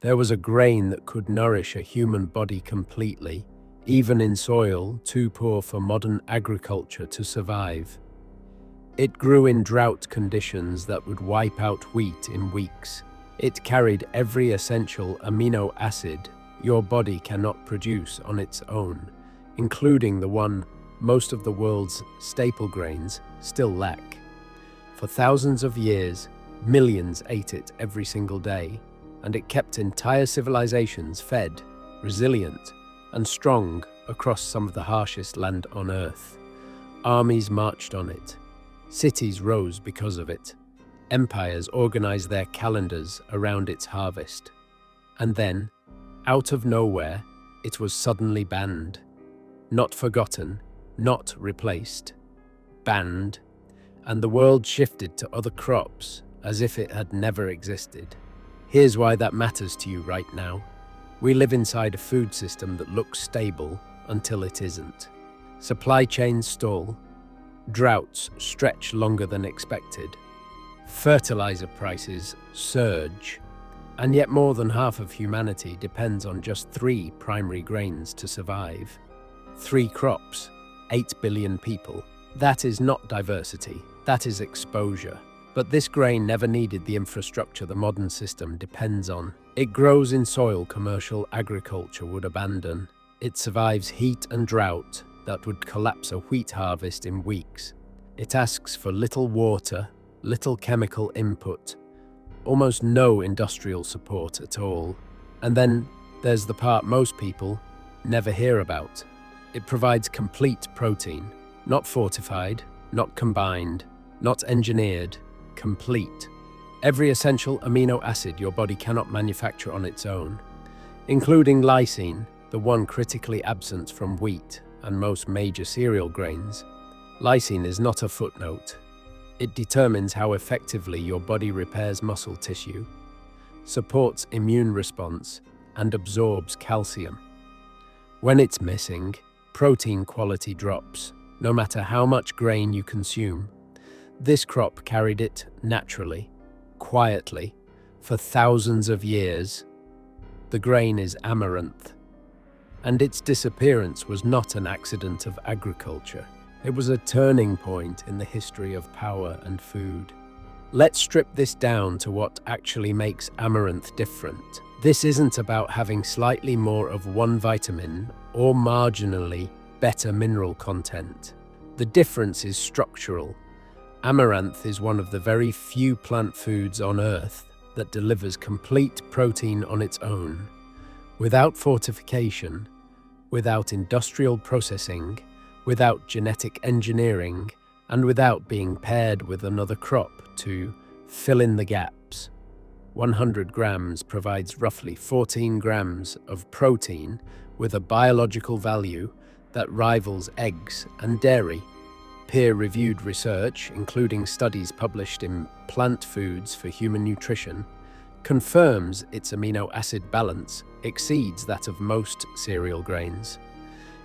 There was a grain that could nourish a human body completely, even in soil too poor for modern agriculture to survive. It grew in drought conditions that would wipe out wheat in weeks. It carried every essential amino acid your body cannot produce on its own, including the one most of the world's staple grains still lack. For thousands of years, millions ate it every single day, and it kept entire civilizations fed, resilient, and strong across some of the harshest land on Earth. Armies marched on it. Cities rose because of it. Empires organized their calendars around its harvest. And then, out of nowhere, it was suddenly banned. Not forgotten, not replaced. Banned. And the world shifted to other crops as if it had never existed. Here's why that matters to you right now. We live inside a food system that looks stable until it isn't. Supply chains stall. Droughts stretch longer than expected. Fertilizer prices surge. And yet more than half of humanity depends on just 3 primary grains to survive. 3 crops, 8 billion people. That is not diversity, that is exposure. But this grain never needed the infrastructure the modern system depends on. It grows in soil commercial agriculture would abandon. It survives heat and drought that would collapse a wheat harvest in weeks. It asks for little water, little chemical input, almost no industrial support at all. And then there's the part most people never hear about. It provides complete protein, not fortified, not combined, not engineered, complete. Every essential amino acid your body cannot manufacture on its own, including lysine, the one critically absent from wheat and most major cereal grains. Lysine is not a footnote. It determines how effectively your body repairs muscle tissue, supports immune response, and absorbs calcium. When it's missing, protein quality drops, no matter how much grain you consume. This crop carried it naturally, quietly, for thousands of years. The grain is amaranth, and its disappearance was not an accident of agriculture. It was a turning point in the history of power and food. Let's strip this down to what actually makes amaranth different. This isn't about having slightly more of one vitamin or marginally better mineral content. The difference is structural. Amaranth is one of the very few plant foods on Earth that delivers complete protein on its own, without fortification, without industrial processing, without genetic engineering, and without being paired with another crop to fill in the gaps. 100 grams provides roughly 14 grams of protein with a biological value that rivals eggs and dairy. Peer-reviewed research, including studies published in Plant Foods for Human Nutrition, confirms its amino acid balance exceeds that of most cereal grains.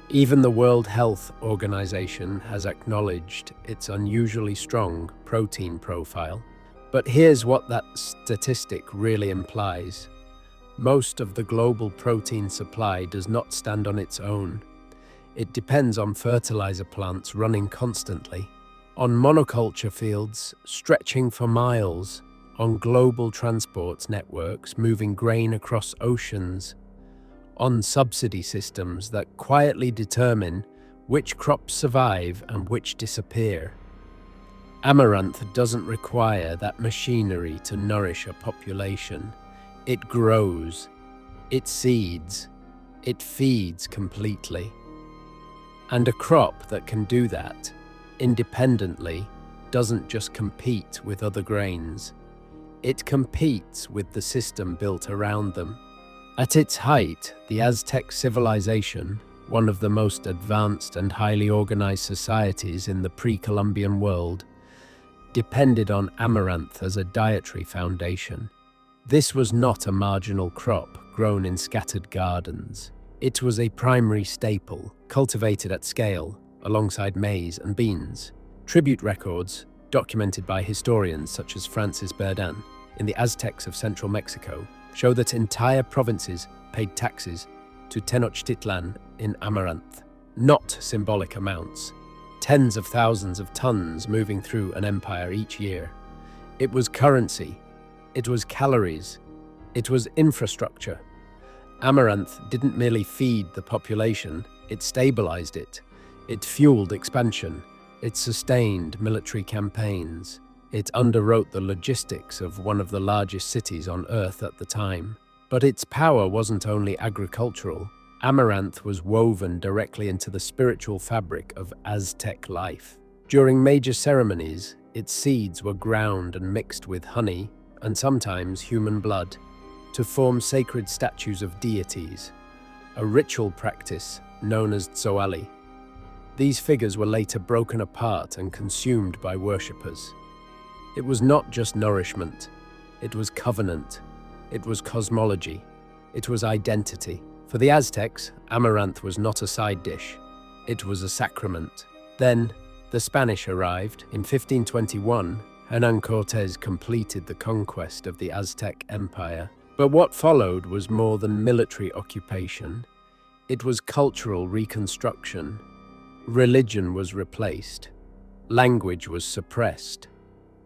Even the World Health Organization has acknowledged its unusually strong protein profile. But here's what that statistic really implies. Most of the global protein supply does not stand on its own. It depends on fertilizer plants running constantly, on monoculture fields stretching for miles, on global transport networks moving grain across oceans, on subsidy systems that quietly determine which crops survive and which disappear. Amaranth doesn't require that machinery to nourish a population. It grows, it seeds, it feeds completely. And a crop that can do that independently doesn't just compete with other grains. It competes with the system built around them. At its height, the Aztec civilization, one of the most advanced and highly organized societies in the pre-Columbian world, depended on amaranth as a dietary foundation. This was not a marginal crop grown in scattered gardens. It was a primary staple, cultivated at scale, alongside maize and beans. Tribute records, documented by historians such as Berdan, in the Aztecs of central Mexico, show that entire provinces paid taxes to Tenochtitlan in amaranth. Not symbolic amounts. Tens of thousands of tons moving through an empire each year. It was currency. It was calories. It was infrastructure. Amaranth didn't merely feed the population, it stabilized it. It fueled expansion. It sustained military campaigns. It underwrote the logistics of one of the largest cities on Earth at the time. But its power wasn't only agricultural. Amaranth was woven directly into the spiritual fabric of Aztec life. During major ceremonies, its seeds were ground and mixed with honey, and sometimes human blood, to form sacred statues of deities, a ritual practice known as tzoali. These figures were later broken apart and consumed by worshippers. It was not just nourishment, it was covenant, it was cosmology, it was identity. For the Aztecs, amaranth was not a side dish, it was a sacrament. Then, the Spanish arrived. In 1521, Hernán Cortés completed the conquest of the Aztec Empire. But what followed was more than military occupation. It was cultural reconstruction. Religion was replaced. Language was suppressed.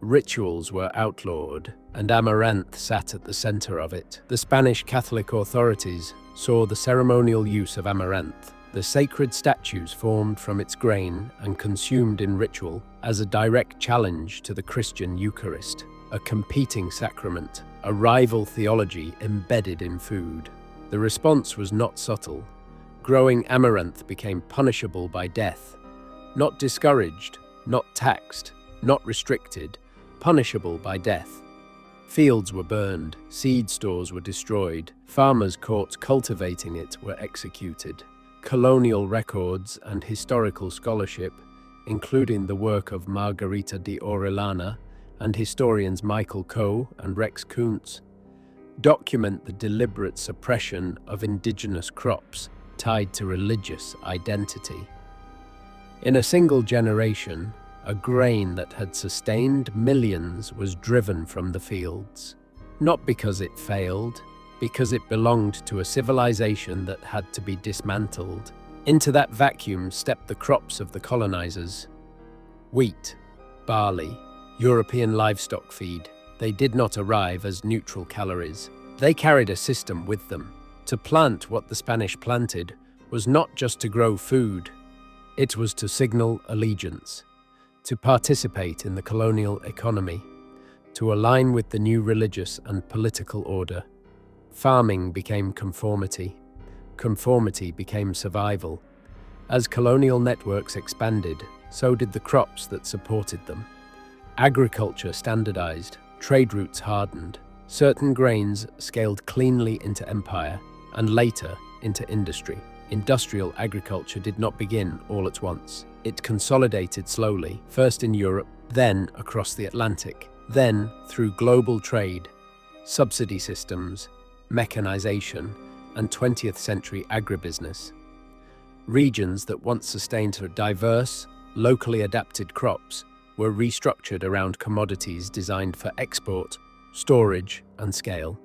Rituals were outlawed, and amaranth sat at the center of it. The Spanish Catholic authorities saw the ceremonial use of amaranth, the sacred statues formed from its grain and consumed in ritual, as a direct challenge to the Christian Eucharist, a competing sacrament, a rival theology embedded in food. The response was not subtle. Growing amaranth became punishable by death, not discouraged, not taxed, not restricted, punishable by death. Fields were burned, seed stores were destroyed, farmers caught cultivating it were executed. Colonial records and historical scholarship, including the work of Margarita de Orellana and historians Michael Coe and Rex Koontz, document the deliberate suppression of indigenous crops tied to religious identity. In a single generation, a grain that had sustained millions was driven from the fields. Not because it failed, because it belonged to a civilization that had to be dismantled. Into that vacuum stepped the crops of the colonizers. Wheat, barley, European livestock feed. They did not arrive as neutral calories. They carried a system with them. To plant what the Spanish planted was not just to grow food, it was to signal allegiance, to participate in the colonial economy, to align with the new religious and political order. Farming became conformity. Conformity became survival. As colonial networks expanded, so did the crops that supported them. Agriculture standardized, trade routes hardened. Certain grains scaled cleanly into empire, and later into industry. Industrial agriculture did not begin all at once. It consolidated slowly, first in Europe, then across the Atlantic, then through global trade, subsidy systems, mechanization, and 20th century agribusiness. Regions that once sustained diverse, locally adapted crops were restructured around commodities designed for export, storage, and scale.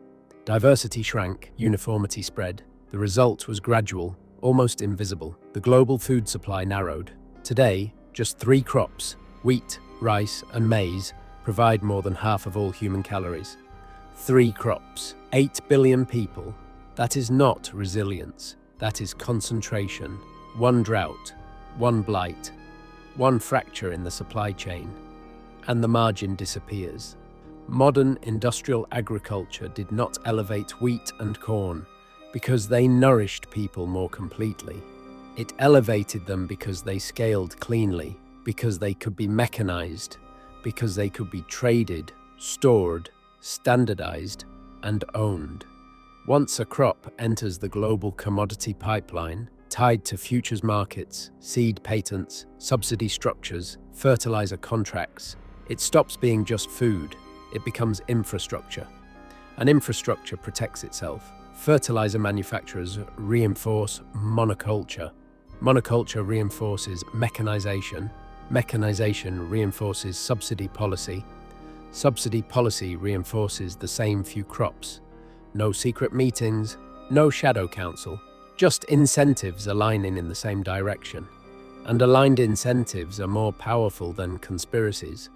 Diversity shrank, uniformity spread. The result was gradual, almost invisible. The global food supply narrowed. Today, just 3 crops, wheat, rice, and maize, provide more than half of all human calories. 3 crops, 8 billion people. That is not resilience. That is concentration. One drought, one blight, one fracture in the supply chain, and the margin disappears. Modern industrial agriculture did not elevate wheat and corn because they nourished people more completely. It elevated them because they scaled cleanly, because they could be mechanized, because they could be traded, stored, standardized, and owned. Once a crop enters the global commodity pipeline, tied to futures markets, seed patents, subsidy structures, fertilizer contracts, it stops being just food. It becomes infrastructure. And infrastructure protects itself. Fertilizer manufacturers reinforce monoculture. Monoculture reinforces mechanization. Mechanization reinforces subsidy policy. Subsidy policy reinforces the same few crops. No secret meetings, no shadow council, just incentives aligning in the same direction. And aligned incentives are more powerful than conspiracies.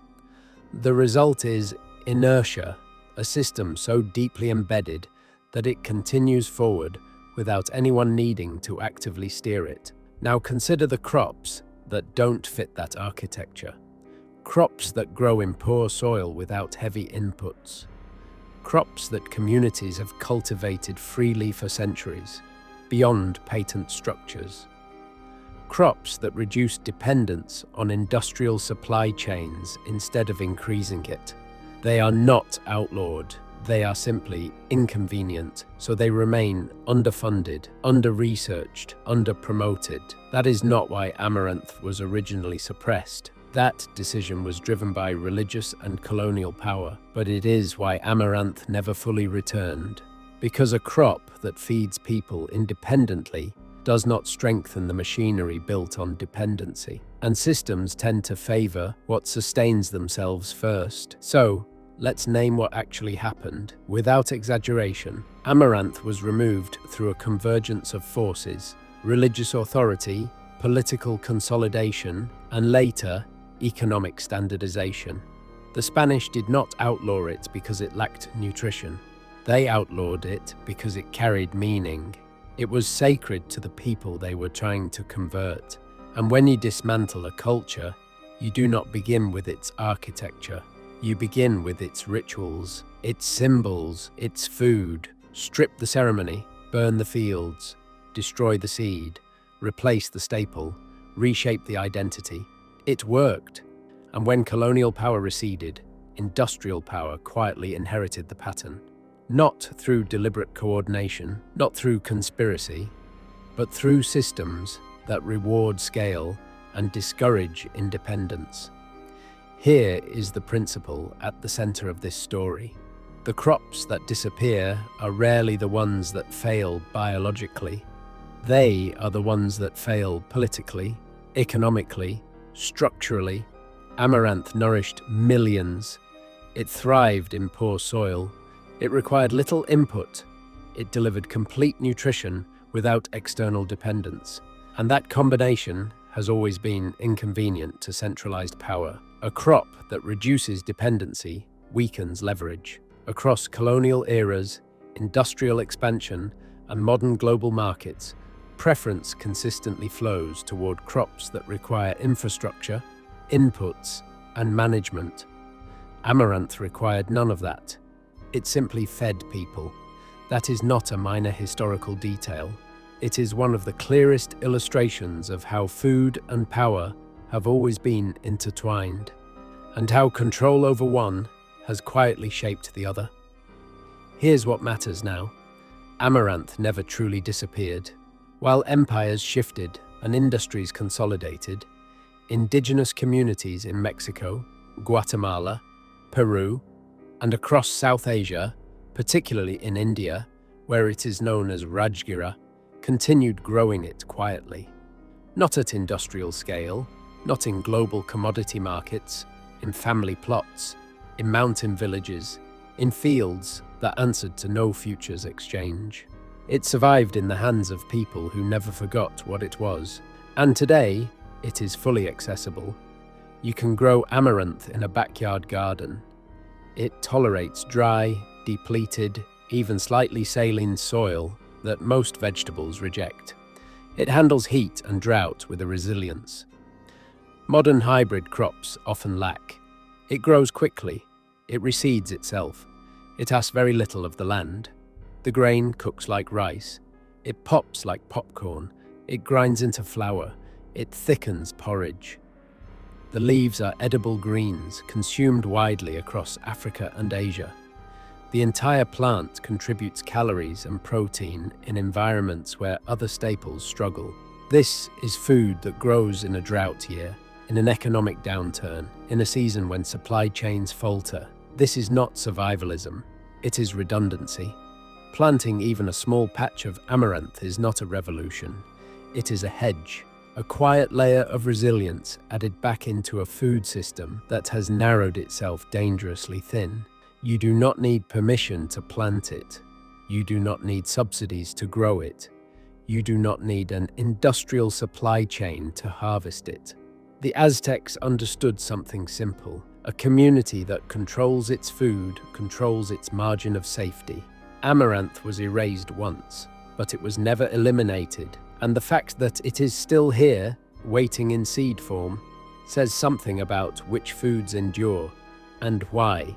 The result is inertia, a system so deeply embedded that it continues forward without anyone needing to actively steer it. Now consider the crops that don't fit that architecture. Crops that grow in poor soil without heavy inputs. Crops that communities have cultivated freely for centuries, beyond patent structures. Crops that reduce dependence on industrial supply chains instead of increasing it. They are not outlawed, they are simply inconvenient, so they remain underfunded, under-researched, under-promoted. That is not why amaranth was originally suppressed. That decision was driven by religious and colonial power, but it is why amaranth never fully returned. Because a crop that feeds people independently does not strengthen the machinery built on dependency, and systems tend to favor what sustains themselves first. So, let's name what actually happened. Without exaggeration, amaranth was removed through a convergence of forces: religious authority, political consolidation, and later, economic standardization. The Spanish did not outlaw it because it lacked nutrition. They outlawed it because it carried meaning. It was sacred to the people they were trying to convert. And when you dismantle a culture, you do not begin with its architecture. You begin with its rituals, its symbols, its food. Strip the ceremony, burn the fields, destroy the seed, replace the staple, reshape the identity. It worked. And when colonial power receded, industrial power quietly inherited the pattern. Not through deliberate coordination, not through conspiracy, but through systems that reward scale and discourage independence. Here is the principle at the center of this story. The crops that disappear are rarely the ones that fail biologically. They are the ones that fail politically, economically, structurally. Amaranth nourished millions. It thrived in poor soil. It required little input. It delivered complete nutrition without external dependence. And that combination has always been inconvenient to centralized power. A crop that reduces dependency weakens leverage. Across colonial eras, industrial expansion, and modern global markets, preference consistently flows toward crops that require infrastructure, inputs, and management. Amaranth required none of that. It simply fed people. That is not a minor historical detail. It is one of the clearest illustrations of how food and power have always been intertwined, and how control over one has quietly shaped the other. Here's what matters now. Amaranth never truly disappeared. While empires shifted and industries consolidated, indigenous communities in Mexico, Guatemala, Peru, and across South Asia, particularly in India, where it is known as Rajgira, continued growing it quietly. Not at industrial scale, not in global commodity markets, in family plots, in mountain villages, in fields that answered to no futures exchange. It survived in the hands of people who never forgot what it was. And today, it is fully accessible. You can grow amaranth in a backyard garden. It tolerates dry, depleted, even slightly saline soil that most vegetables reject. It handles heat and drought with a resilience modern hybrid crops often lack. It grows quickly. It reseeds itself. It asks very little of the land. The grain cooks like rice. It pops like popcorn. It grinds into flour. It thickens porridge. The leaves are edible greens, consumed widely across Africa and Asia. The entire plant contributes calories and protein in environments where other staples struggle. This is food that grows in a drought year, in an economic downturn, in a season when supply chains falter. This is not survivalism, it is redundancy. Planting even a small patch of amaranth is not a revolution. It is a hedge, a quiet layer of resilience added back into a food system that has narrowed itself dangerously thin. You do not need permission to plant it. You do not need subsidies to grow it. You do not need an industrial supply chain to harvest it. The Aztecs understood something simple. A community that controls its food controls its margin of safety. Amaranth was erased once, but it was never eliminated, and the fact that it is still here, waiting in seed form, says something about which foods endure and why.